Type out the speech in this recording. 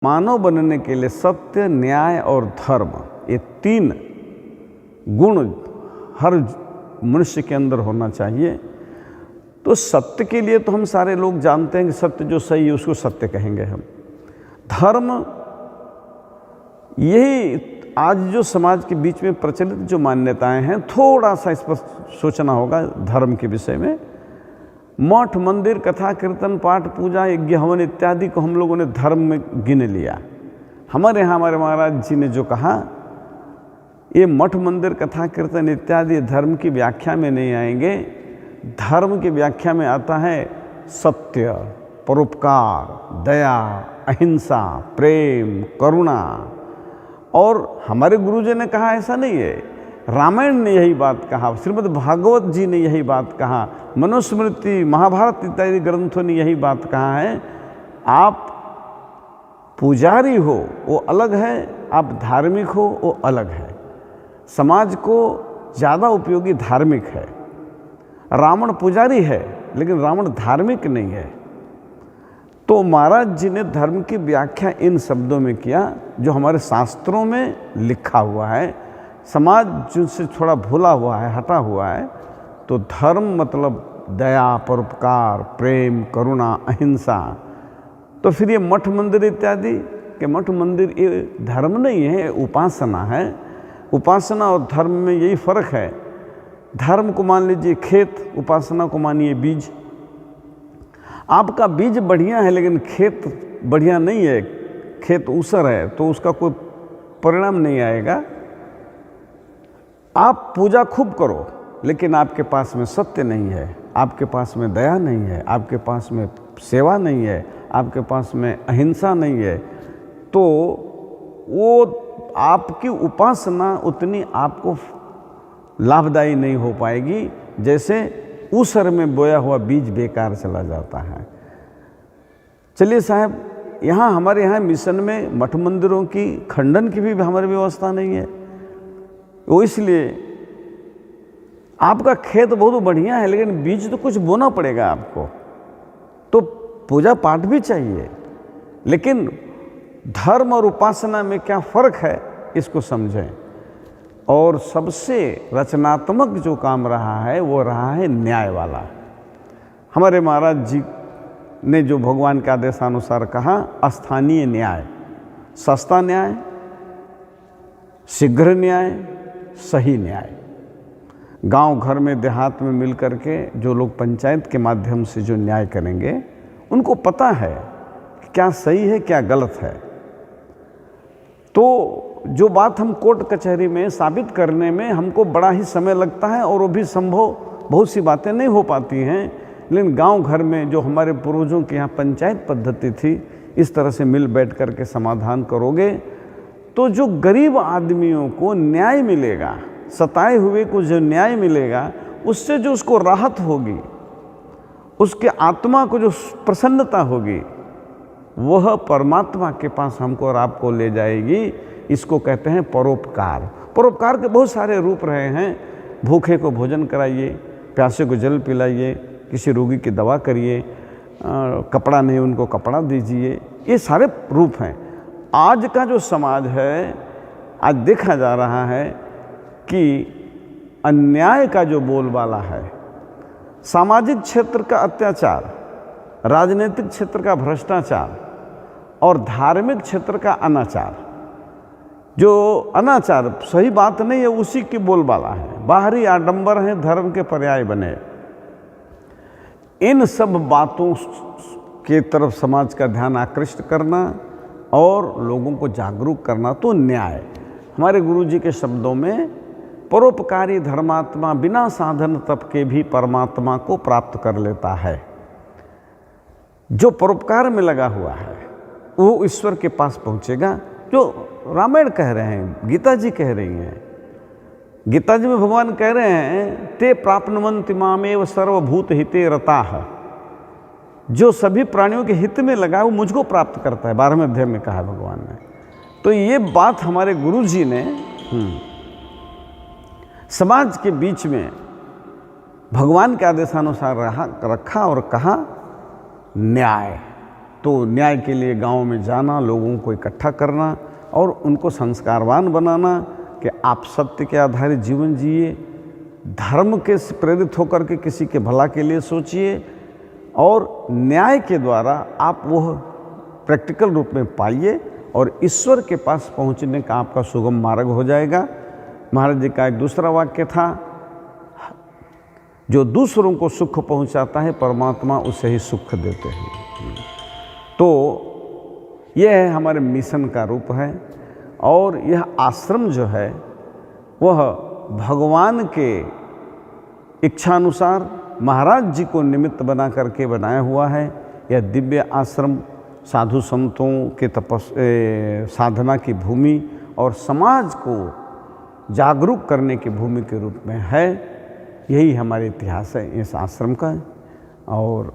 मानव बनने के लिए सत्य, न्याय और धर्म, ये 3 गुण हर मनुष्य के अंदर होना चाहिए। तो सत्य के लिए तो हम सारे लोग जानते हैं कि सत्य जो सही है उसको सत्य कहेंगे हम। धर्म, यही आज जो समाज के बीच में प्रचलित जो मान्यताएं हैं, थोड़ा सा इस पर सोचना होगा धर्म के विषय में। मठ, मंदिर, कथा, कीर्तन, पाठ, पूजा, यज्ञ, हवन इत्यादि को हम लोगों ने धर्म में गिन लिया। हमारे यहाँ हमारे महाराज जी ने जो कहा, ये मठ, मंदिर, कथा, कीर्तन इत्यादि धर्म की व्याख्या में नहीं आएंगे। धर्म की व्याख्या में आता है सत्य, परोपकार, दया, अहिंसा, प्रेम, करुणा। और हमारे गुरुजी ने कहा ऐसा नहीं है, रामायण ने यही बात कहा, श्रीमद् भागवत जी ने यही बात कहा, मनुस्मृति, महाभारत इत्यादि ग्रंथों ने यही बात कहा है। आप पुजारी हो वो अलग है, आप धार्मिक हो वो अलग है। समाज को ज़्यादा उपयोगी धार्मिक है। रावण पुजारी है लेकिन रावण धार्मिक नहीं है। तो महाराज जी ने धर्म की व्याख्या इन शब्दों में किया जो हमारे शास्त्रों में लिखा हुआ है। समाज जिनसे थोड़ा भूला हुआ है, हटा हुआ है। तो धर्म मतलब दया, परोपकार, प्रेम, करुणा, अहिंसा। तो फिर ये मठ मंदिर इत्यादि के, मठ मंदिर ये धर्म नहीं है, उपासना है। उपासना और धर्म में यही फर्क है। धर्म को मान लीजिए खेत, उपासना को मानिए बीज। आपका बीज बढ़िया है लेकिन खेत बढ़िया नहीं है, खेत ऊसर है, तो उसका कोई परिणाम नहीं आएगा। आप पूजा खूब करो लेकिन आपके पास में सत्य नहीं है, आपके पास में दया नहीं है, आपके पास में सेवा नहीं है, आपके पास में अहिंसा नहीं है, तो वो आपकी उपासना उतनी आपको लाभदायी नहीं हो पाएगी, जैसे ऊसर में बोया हुआ बीज बेकार चला जाता है। चलिए साहब, यहाँ हमारे यहाँ मिशन में मठ मंदिरों की खंडन की भी हमारी व्यवस्था नहीं है। वो इसलिए आपका खेत बहुत बढ़िया है लेकिन बीज तो कुछ बोना पड़ेगा आपको। तो पूजा पाठ भी चाहिए, लेकिन धर्म और उपासना में क्या फ़र्क है इसको समझें। और सबसे रचनात्मक जो काम रहा है वो रहा है न्याय वाला। हमारे महाराज जी ने जो भगवान के आदेशानुसार कहा, स्थानीय न्याय, सस्ता न्याय, शीघ्र न्याय, सही न्याय। गांव घर में, देहात में मिल करके जो लोग पंचायत के माध्यम से जो न्याय करेंगे, उनको पता है कि क्या सही है क्या गलत है। तो जो बात हम कोर्ट कचहरी में साबित करने में हमको बड़ा ही समय लगता है और वो भी संभव बहुत सी बातें नहीं हो पाती हैं, लेकिन गांव घर में जो हमारे पूर्वजों के यहाँ पंचायत पद्धति थी, इस तरह से मिल बैठ कर के समाधान करोगे तो जो गरीब आदमियों को न्याय मिलेगा, सताए हुए को जो न्याय मिलेगा, उससे जो उसको राहत होगी, उसके आत्मा को जो प्रसन्नता होगी, वह परमात्मा के पास हमको और आपको ले जाएगी। इसको कहते हैं परोपकार। परोपकार के बहुत सारे रूप रहे हैं। भूखे को भोजन कराइए, प्यासे को जल पिलाइए, किसी रोगी की दवा करिए, कपड़ा नहीं उनको कपड़ा दीजिए, ये सारे रूप हैं। आज का जो समाज है, आज देखा जा रहा है कि अन्याय का जो बोलबाला है, सामाजिक क्षेत्र का अत्याचार, राजनीतिक क्षेत्र का भ्रष्टाचार और धार्मिक क्षेत्र का अनाचार। जो अनाचार सही बात नहीं है, उसी की बोलबाला है। बाहरी आडंबर है, धर्म के पर्याय बने। इन सब बातों के तरफ समाज का ध्यान आकृष्ट करना और लोगों को जागरूक करना, तो न्याय। हमारे गुरुजी के शब्दों में, परोपकारी धर्मात्मा बिना साधन तप के भी परमात्मा को प्राप्त कर लेता है। जो परोपकार में लगा हुआ है वो ईश्वर के पास पहुंचेगा। जो रामायण कह रहे हैं, गीता जी कह रही हैं, गीता जी में भगवान कह रहे हैं, ते प्राप्नुवन्ति मामेव सर्वभूत हिते रताः। जो सभी प्राणियों के हित में लगा वो मुझको प्राप्त करता है, 12वें अध्याय में कहा भगवान ने। तो ये बात हमारे गुरु जी ने समाज के बीच में भगवान के आदेशानुसार रखा और कहा न्याय। तो न्याय के लिए गांव में जाना, लोगों को इकट्ठा करना और उनको संस्कारवान बनाना कि आप सत्य के आधारित जीवन जिए, धर्म के से प्रेरित होकर के किसी के भला के लिए सोचिए और न्याय के द्वारा आप वह प्रैक्टिकल रूप में पाइए और ईश्वर के पास पहुंचने का आपका सुगम मार्ग हो जाएगा। महाराज जी का एक दूसरा वाक्य था, जो दूसरों को सुख पहुंचाता है परमात्मा उसे ही सुख देते हैं। तो यह है हमारे मिशन का रूप है और यह आश्रम जो है वह भगवान के इच्छानुसार महाराज जी को निमित्त बना करके बनाया हुआ है। यह दिव्य आश्रम साधु संतों के साधना की भूमि और समाज को जागरूक करने की भूमि के रूप में है। यही हमारे इतिहास है इस आश्रम का। और